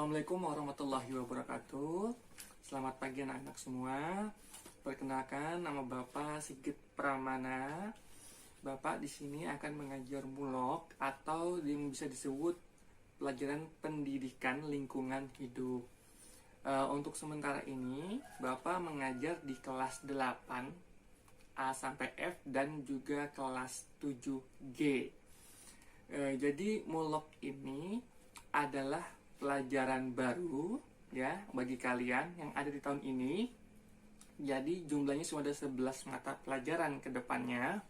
Assalamualaikum warahmatullahi wabarakatuh. Selamat pagi anak-anak semua. Perkenalkan, nama Bapak Sigit Pramana. Bapak di sini akan mengajar mulok atau yang bisa disebut pelajaran pendidikan lingkungan hidup. Untuk sementara ini, Bapak mengajar di kelas 8 A sampai F dan juga kelas 7G. Jadi mulok ini adalah pelajaran baru ya bagi kalian yang ada di tahun ini. Jadi jumlahnya sudah ada 11 mata pelajaran ke depannya.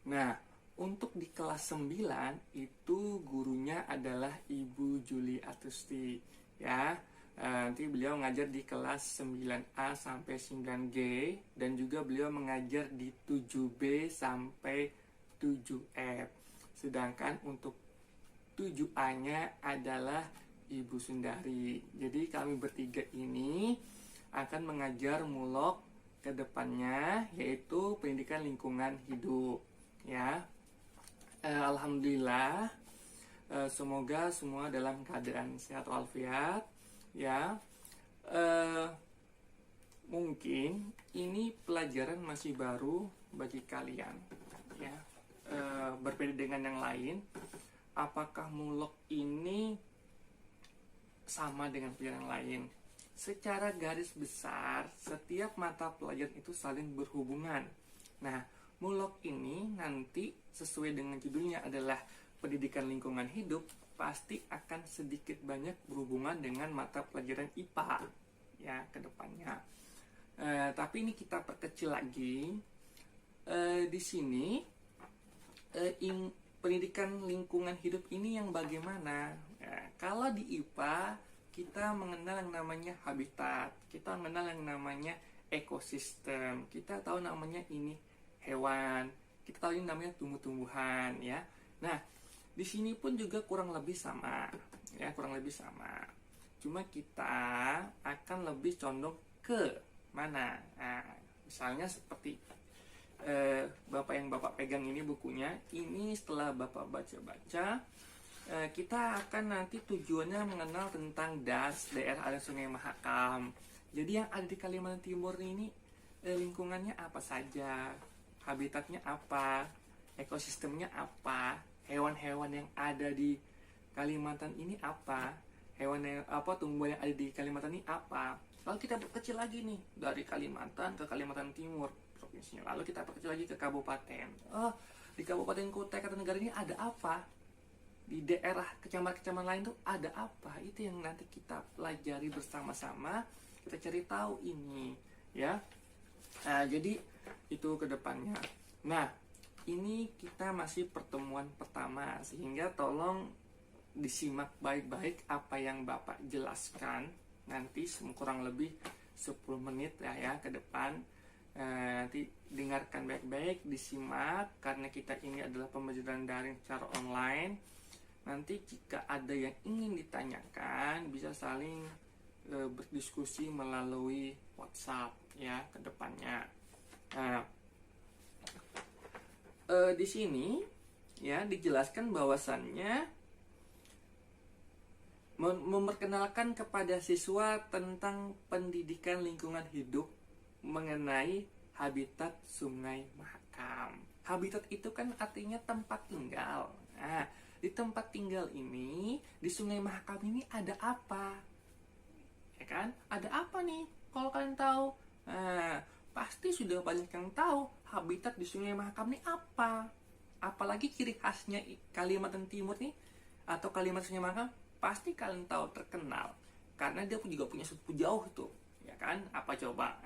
Nah, untuk di kelas 9 itu gurunya adalah Ibu Juli Atusti ya. Nanti beliau mengajar di kelas 9A sampai 9G dan juga beliau mengajar di 7B sampai 7F. Sedangkan untuk 7A-nya adalah Ibu Sundari. Jadi kami bertiga ini akan mengajar mulok ke depannya, yaitu pendidikan lingkungan hidup. Ya, Alhamdulillah, semoga semua dalam keadaan sehat walafiat. Ya, mungkin ini pelajaran masih baru bagi kalian. Ya. Berbeda dengan yang lain, apakah mulok ini sama dengan pelajaran lain? Secara garis besar, setiap mata pelajaran itu saling berhubungan. Nah, mulok ini nanti sesuai dengan judulnya adalah pendidikan lingkungan hidup, pasti akan sedikit banyak berhubungan dengan mata pelajaran IPA ya ke depannya. Tapi ini kita perkecil lagi. Di sini pendidikan lingkungan hidup ini yang bagaimana? Kalau di IPA kita mengenal yang namanya habitat, kita mengenal yang namanya ekosistem, kita tahu namanya ini hewan, kita tahu ini namanya tumbuh-tumbuhan ya. Nah, di sini pun juga kurang lebih sama ya, kurang lebih sama. Cuma kita akan lebih condong ke mana? Nah, misalnya seperti Bapak yang Bapak pegang ini bukunya, ini setelah Bapak baca-baca, kita akan nanti tujuannya mengenal tentang DAS, daerah aliran Sungai Mahakam. Jadi yang ada di Kalimantan Timur ini lingkungannya apa saja, habitatnya apa, ekosistemnya apa, hewan-hewan yang ada di Kalimantan ini apa, hewan yang apa, tumbuhan yang ada di Kalimantan ini apa. Lalu kita kecil lagi nih dari Kalimantan ke Kalimantan Timur provinsinya. Lalu kita perkecil lagi ke kabupaten. Di Kabupaten Kutai Kartanegara ini ada apa? Di daerah kecamatan-kecamatan lain tuh ada apa? Itu yang nanti kita pelajari bersama-sama. Kita cari tahu ini, ya. Nah, jadi itu ke depannya. Nah, ini kita masih pertemuan pertama, sehingga tolong disimak baik-baik apa yang Bapak jelaskan. Nanti kurang lebih 10 menit ya ke depan. Nanti dengarkan baik-baik, disimak, karena kita ini adalah pembelajaran daring secara online. Nanti jika ada yang ingin ditanyakan, bisa saling berdiskusi melalui WhatsApp ya ke depannya. Nah, di sini ya dijelaskan bahwasannya memperkenalkan kepada siswa tentang pendidikan lingkungan hidup mengenai habitat Sungai Mahakam. Habitat itu kan artinya tempat tinggal. Nah, di tempat tinggal ini, di Sungai Mahakam ini ada apa? Ya kan? Ada apa nih? Kalau kalian tahu, nah, pasti sudah banyak yang tahu habitat di Sungai Mahakam ini apa. Apalagi ciri khasnya Kalimantan Timur nih atau Kalimantan Sungai Mahakam, pasti kalian tahu, terkenal karena dia juga punya suku jauh tuh, ya kan? Apa coba?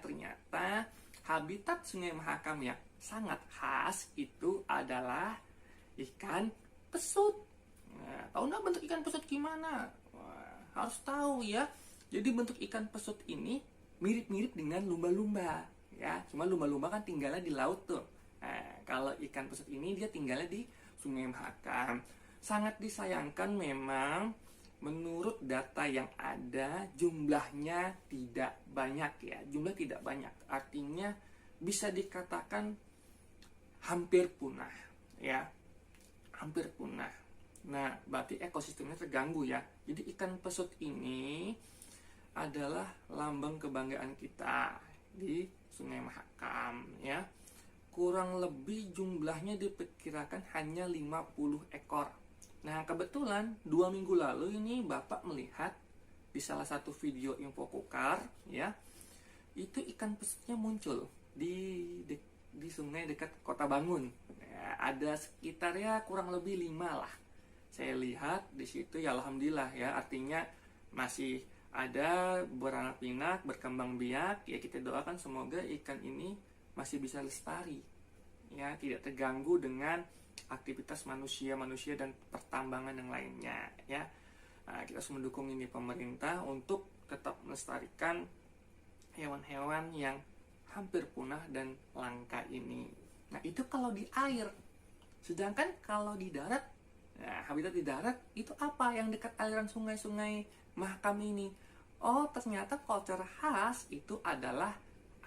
Ternyata habitat Sungai Mahakam yang sangat khas itu adalah ikan pesut. Nah, tahu nggak bentuk ikan pesut gimana? Wah, harus tahu ya. Jadi bentuk ikan pesut ini mirip-mirip dengan lumba-lumba, ya. Cuma lumba-lumba kan tinggalnya di laut tuh. Nah, kalau ikan pesut ini dia tinggalnya di Sungai Mahakam. Sangat disayangkan memang menurut data yang ada jumlahnya tidak banyak ya. Jumlah tidak banyak. Artinya bisa dikatakan hampir punah ya. Hampir punah. Nah, berarti ekosistemnya terganggu ya. Jadi ikan pesut ini adalah lambang kebanggaan kita di Sungai Mahakam ya. Kurang lebih jumlahnya diperkirakan hanya 50 ekor. Nah, kebetulan 2 minggu lalu ini Bapak melihat di salah satu video Infokukar ya, itu ikan pesutnya muncul di sungai dekat Kota Bangun. Ya, ada sekitar ya kurang lebih 5 lah. Saya lihat di situ ya, alhamdulillah ya, artinya masih ada beranak pinak, berkembang biak ya. Kita doakan semoga ikan ini masih bisa lestari ya, tidak terganggu dengan aktivitas manusia dan pertambangan yang lainnya ya. Nah, kita harus mendukung ini pemerintah untuk tetap melestarikan hewan-hewan yang hampir punah dan langka ini. Nah, itu kalau di air. Sedangkan kalau di darat, nah, habitat di darat itu apa yang dekat aliran sungai-sungai Mahakam ini? Oh, ternyata culture khas itu adalah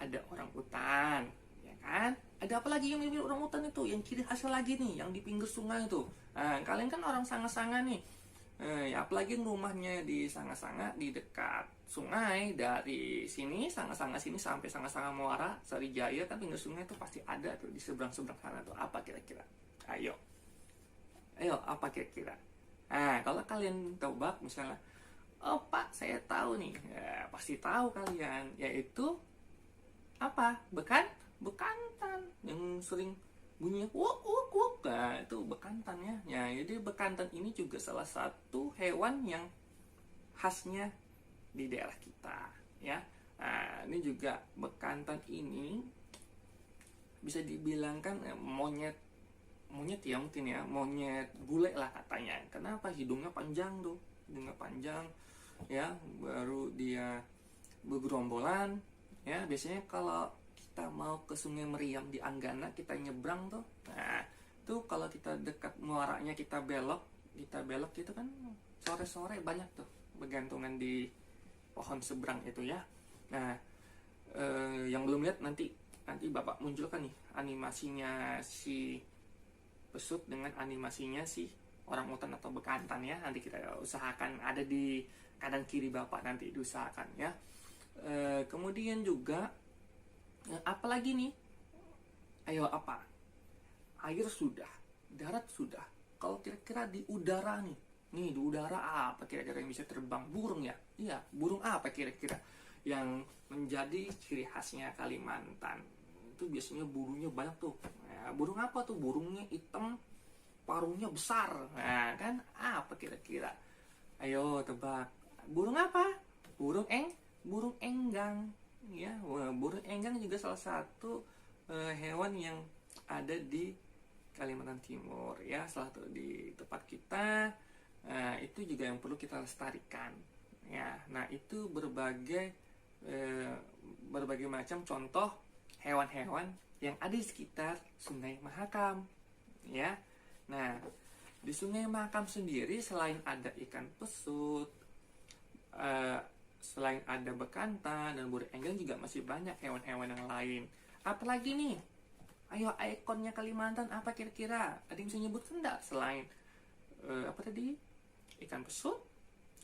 ada orang utan, ya kan? Ada apa lagi yang mirip orang utan itu? Yang ciri khasnya lagi nih, yang di pinggir sungai itu. Nah, kalian kan orang Sanga-Sanga nih. Ya, apalagi yang rumahnya di Sanga-Sanga, di dekat sungai. Dari sini, Sanga-Sanga sini sampai Sanga-Sanga Muara, Sarijaya, kan pinggir sungai itu pasti ada tuh di seberang-seberang sana tuh. Apa kira-kira? Ayo, apa kira-kira? Nah, kalau kalian tebak misalnya, oh Pak, saya tahu nih. Ya, pasti tahu kalian, yaitu apa? Bekantan yang sering bunyinya wuk wuk wuk. Nah, itu bekantan ya. Ya, jadi bekantan ini juga salah satu hewan yang khasnya di daerah kita ya. Nah, ini juga bekantan ini bisa dibilangkan monyet ya, mungkin ya, monyet bule lah katanya. Kenapa? Hidungnya panjang tuh, hidungnya panjang ya, baru dia bergerombolan ya. Biasanya kalau kita mau ke Sungai Meriam di Anggana, kita nyebrang tuh. Nah, tuh kalau kita dekat muaranya, kita belok gitu kan, sore-sore banyak tuh bergantungan di pohon seberang itu ya. Nah, yang belum lihat nanti Bapak munculkan nih animasinya si pesut dengan animasinya si orang utan atau bekantan ya. Nanti kita usahakan ada di kanan kiri Bapak, nanti diusahakan ya. Kemudian juga apalagi nih? Ayo, apa? Air sudah, darat sudah. Kalau kira-kira di udara nih di udara apa kira-kira yang bisa terbang? Burung ya? Iya, burung apa kira-kira yang menjadi ciri khasnya Kalimantan? Itu biasanya burungnya banyak tuh. Nah, burung apa tuh? Burungnya hitam, paruhnya besar. Nah, kan apa kira-kira? Ayo tebak. Burung apa? Burung enggang. Ya, burung enggang juga salah satu hewan yang ada di Kalimantan Timur ya, salah satu di tempat kita. Itu juga yang perlu kita lestarikan ya. Nah, itu berbagai macam contoh hewan-hewan yang ada di sekitar Sungai Mahakam ya. Nah, di Sungai Mahakam sendiri selain ada ikan pesut, selain ada bekantan dan burung enggang, juga masih banyak hewan-hewan yang lain. Apalagi nih? Ayo, ikonnya Kalimantan apa kira-kira? Ada yang bisa nyebutkan enggak? Selain apa tadi? Ikan pesut,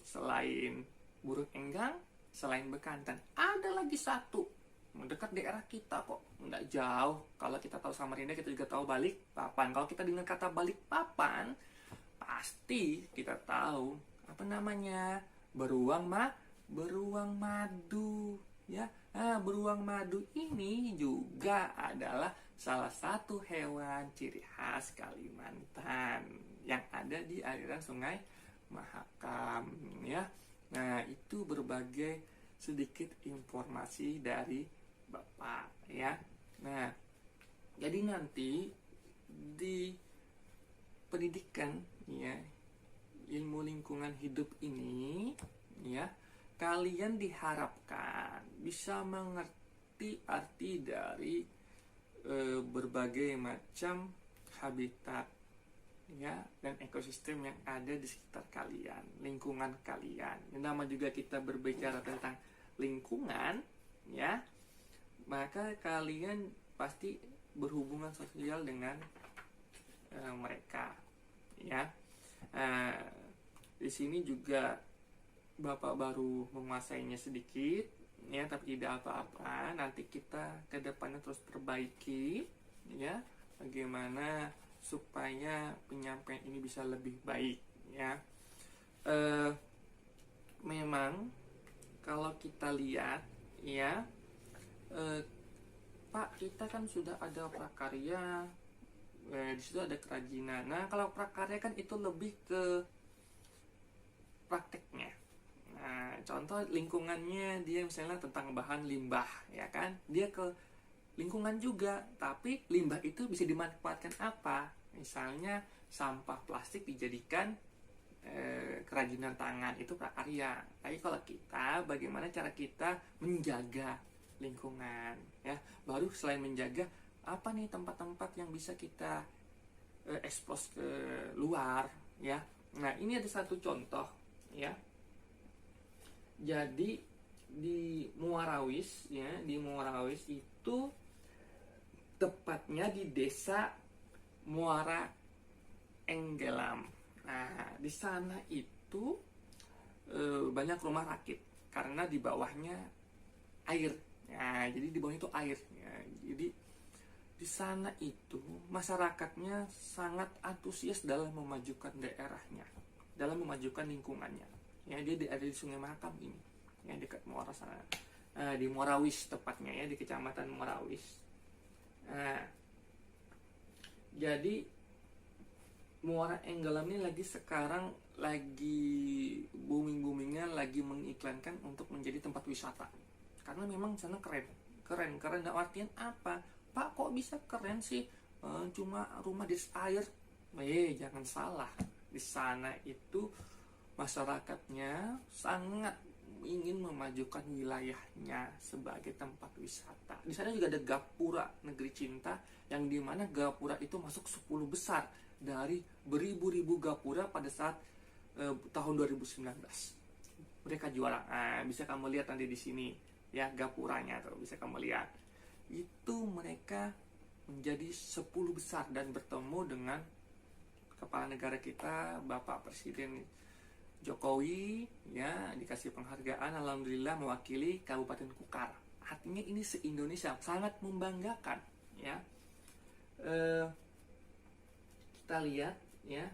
selain burung enggang, selain bekantan, ada lagi satu mendekat daerah kita kok, nggak jauh. Kalau kita tahu Samarinda, kita juga tahu Balikpapan. Kalau kita dengar kata Balikpapan, pasti kita tahu apa namanya? Beruang madu ya. Nah, beruang madu ini juga adalah salah satu hewan ciri khas Kalimantan yang ada di aliran Sungai Mahakam ya. Nah, itu berbagai sedikit informasi dari Bapak ya. Nah, jadi nanti di pendidikan ya, ilmu lingkungan hidup ini ya, kalian diharapkan bisa mengerti arti dari berbagai macam habitat ya dan ekosistem yang ada di sekitar kalian, lingkungan kalian. Nama juga kita berbicara tentang lingkungan ya, maka kalian pasti berhubungan sosial dengan mereka ya. Nah, di sini juga Bapak baru menguasainya sedikit, ya, tapi tidak apa-apa. Nanti kita ke depannya terus perbaiki, ya, bagaimana supaya penyampaian ini bisa lebih baik, ya. Memang kalau kita lihat, ya, Pak, kita kan sudah ada prakarya, di situ ada kerajinan. Nah, kalau prakarya kan itu lebih ke prakteknya. Nah, contoh lingkungannya dia misalnya tentang bahan limbah, ya kan? Dia ke lingkungan juga, tapi limbah itu bisa dimanfaatkan apa? Misalnya sampah plastik dijadikan kerajinan tangan, itu prakarya. Tapi kalau kita, bagaimana cara kita menjaga lingkungan, ya? Baru selain menjaga, apa nih tempat-tempat yang bisa kita expose ke luar, ya? Nah, ini ada satu contoh, ya. Jadi di Muarawis, ya, di Muarawis itu tepatnya di desa Muara Enggelam. Nah, di sana itu banyak rumah rakit karena di bawahnya air. Nah, jadi di bawahnya itu air. Ya, jadi di sana itu masyarakatnya sangat antusias dalam memajukan daerahnya, dalam memajukan lingkungannya. Ya, dia ada di Sungai Mahakam ini, ya, dekat Muara sana. Di Muarawis tepatnya, ya, di Kecamatan Muarawis. Nah, jadi Muara Enggelam ini sekarang lagi booming-boomingnya, lagi mengiklankan untuk menjadi tempat wisata. Karena memang sana keren. Dalam artian apa? Pak, kok bisa keren sih? Cuma rumah di air. Jangan salah. Di sana itu masyarakatnya sangat ingin memajukan wilayahnya sebagai tempat wisata. Di sana juga ada Gapura Negeri Cinta, yang dimana Gapura itu masuk 10 besar dari beribu-ribu gapura pada saat tahun 2019. Mereka juara. Nah, bisa kamu lihat nanti di sini, ya, gapuranya tuh bisa kamu lihat. Itu mereka menjadi 10 besar dan bertemu dengan kepala negara kita, Bapak Presiden Jokowi, ya, dikasih penghargaan, alhamdulillah, mewakili Kabupaten Kukar. Artinya ini se-Indonesia, sangat membanggakan, ya. Kita lihat, ya,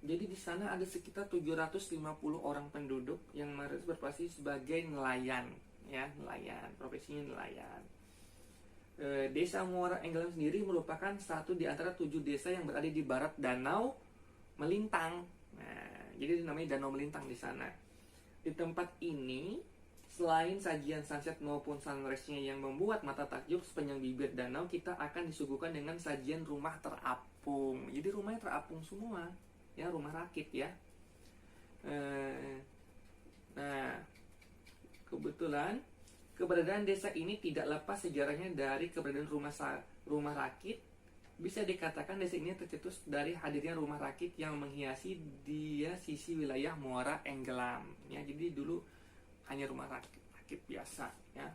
jadi di sana ada sekitar 750 orang penduduk yang berprofesi sebagai nelayan, ya, nelayan, profesinya nelayan. Desa Muara Enggelam sendiri merupakan satu di antara 7 desa yang berada di barat Danau Melintang. Nah, jadi namanya Danau Melintang di sana. Di tempat ini, selain sajian sunset maupun sunrise-nya yang membuat mata takjub sepanjang bibir danau, kita akan disuguhkan dengan sajian rumah terapung. Jadi rumahnya terapung semua, ya, rumah rakit, ya. Nah, kebetulan keberadaan desa ini tidak lepas sejarahnya dari keberadaan rumah rakit. Bisa dikatakan desa ini tercetus dari hadirnya rumah rakit yang menghiasi dia sisi wilayah Muara Enggelam. Ya, jadi dulu hanya rumah rakit biasa, ya.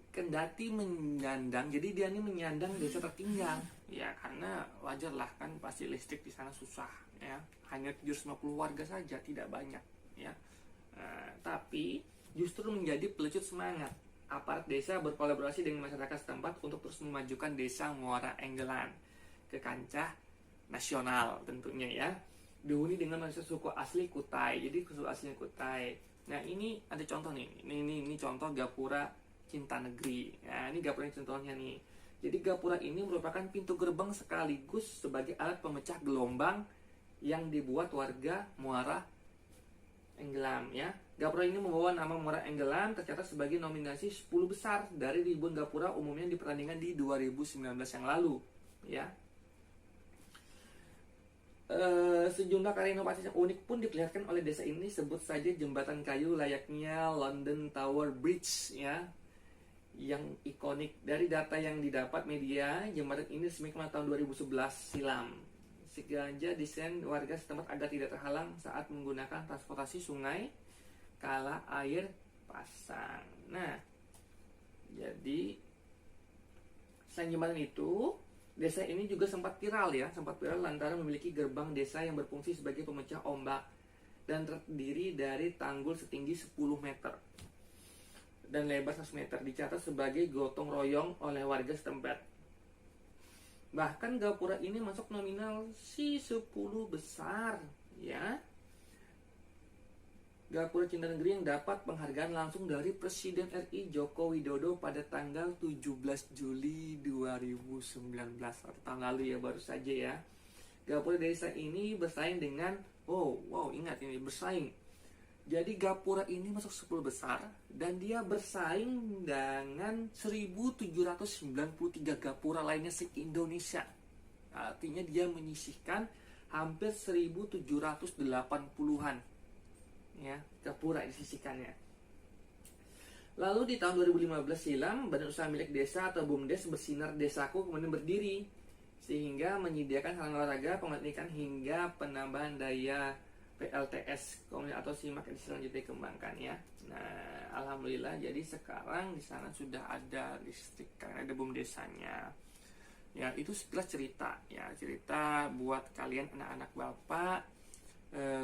Kendati menyandang, jadi dia ini menyandang desa tertinggal, ya, karena wajar lah kan, pasti listrik di sana susah, ya. Hanya 750 warga saja, tidak banyak, ya. Tapi justru menjadi pelecut semangat aparat desa berkolaborasi dengan masyarakat setempat untuk terus memajukan desa Muara Enggelam ke kancah nasional tentunya, ya. Dihuni dengan manusia suku asli Kutai, jadi suku aslinya Kutai. Nah, ini ada contoh nih, ini contoh Gapura Cinta Negeri. Nah, ini Gapura contohnya nih. Jadi Gapura ini merupakan pintu gerbang sekaligus sebagai alat pemecah gelombang yang dibuat warga Muara Enggelam, ya. Gapura ini membawa nama Muara Enggelam, tercatat sebagai nominasi 10 besar dari ribuan gapura umumnya di pertandingan di 2019 yang lalu, ya. Sejumlah karya inovasi yang unik pun diperlihatkan oleh desa ini. Sebut saja jembatan kayu layaknya London Tower Bridge, ya, yang ikonik. Dari data yang didapat media, jembatan ini resmi tahun 2011 silam. Sengaja desain warga setempat agar tidak terhalang saat menggunakan transportasi sungai kala air pasang. Nah, jadi selain jembatan itu, Desa ini juga sempat viral lantaran memiliki gerbang desa yang berfungsi sebagai pemecah ombak dan terdiri dari tanggul setinggi 10 meter dan lebar 100 meter, dicatat sebagai gotong royong oleh warga setempat. Bahkan gapura ini masuk nominal si 10 besar, ya. Gapura Cinta Negeri yang dapat penghargaan langsung dari Presiden RI Joko Widodo pada tanggal 17 Juli 2019 atau tahun lalu ya, baru saja ya. Gapura desa ini bersaing dengan ingat ini bersaing. Jadi gapura ini masuk 10 besar dan dia bersaing dengan 1793 gapura lainnya se-Indonesia. Artinya dia menyisihkan hampir 1780-an ya gapura disisihkannya. Lalu di tahun 2015 silam, Badan Usaha Milik Desa atau BUMDes Bersinar Desaku kemudian berdiri sehingga menyediakan sarana olahraga, pendidikan hingga penambahan daya PLTS atau SIMAK yang selanjutnya dikembangkan ya. Nah, alhamdulillah jadi sekarang di sana sudah ada listrik karena ada BUMDesanya. Ya, itu sekilas cerita ya, cerita buat kalian anak-anak Bapak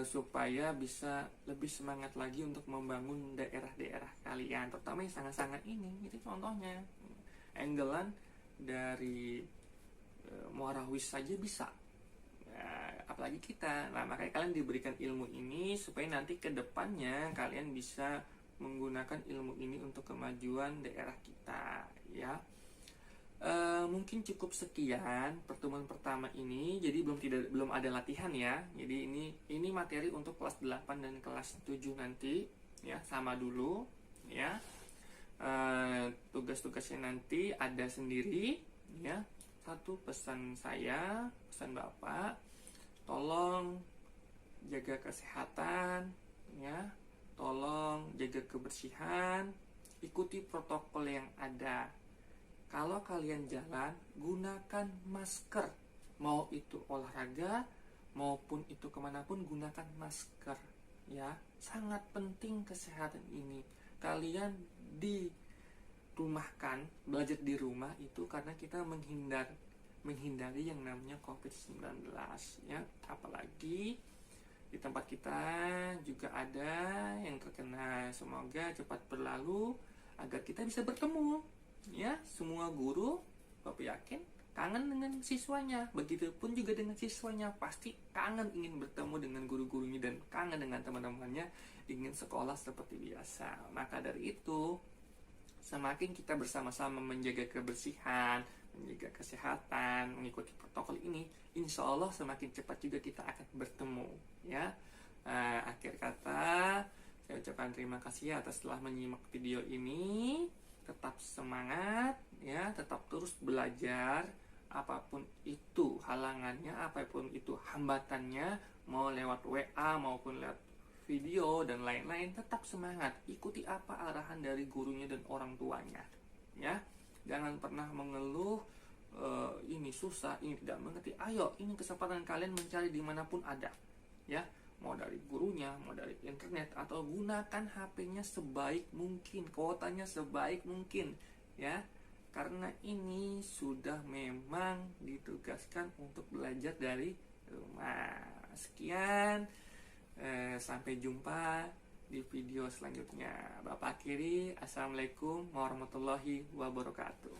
supaya bisa lebih semangat lagi untuk membangun daerah-daerah kalian, terutama yang sangat-sangat ini. Itu contohnya Enggelan dari Muara Wis saja bisa ya, apalagi kita. Nah, makanya kalian diberikan ilmu ini supaya nanti ke depannya kalian bisa menggunakan ilmu ini untuk kemajuan daerah kita ya. Mungkin cukup sekian pertemuan pertama ini. Jadi belum ada latihan ya. Jadi ini materi untuk kelas 8 dan kelas 7 nanti ya, sama dulu ya. Tugas-tugasnya nanti ada sendiri ya. Satu, pesan Bapak, tolong jaga kesehatan ya. Tolong jaga kebersihan, ikuti protokol yang ada. Kalau kalian jalan, gunakan masker. Mau itu olahraga, maupun itu kemanapun, gunakan masker. Ya, sangat penting kesehatan ini. Kalian dirumahkan, belajar di rumah itu karena kita menghindari yang namanya COVID-19. Ya, apalagi di tempat kita juga ada yang terkena. Semoga cepat berlalu agar kita bisa bertemu. Ya, semua guru Bapak yakin kangen dengan siswanya. Begitupun juga dengan siswanya, pasti kangen ingin bertemu dengan guru-gurunya dan kangen dengan teman-temannya, ingin sekolah seperti biasa. Maka dari itu, semakin kita bersama-sama menjaga kebersihan, menjaga kesehatan, mengikuti protokol ini, insya Allah semakin cepat juga kita akan bertemu ya. Akhir kata, saya ucapkan terima kasih atas telah menyimak video ini. Tetap semangat ya, tetap terus belajar, apapun itu halangannya, apapun itu hambatannya, mau lewat WA maupun lewat video dan lain-lain, tetap semangat, ikuti apa arahan dari gurunya dan orang tuanya ya. Jangan pernah mengeluh ini susah, ini tidak mengerti. Ayo, ini kesempatan kalian mencari dimanapun ada ya. Mau dari gurunya, mau dari internet, atau gunakan HP-nya sebaik mungkin, kuotanya sebaik mungkin ya. Karena ini sudah memang ditugaskan untuk belajar dari rumah. Sekian, sampai jumpa di video selanjutnya. Bapak akhiri, assalamualaikum warahmatullahi wabarakatuh.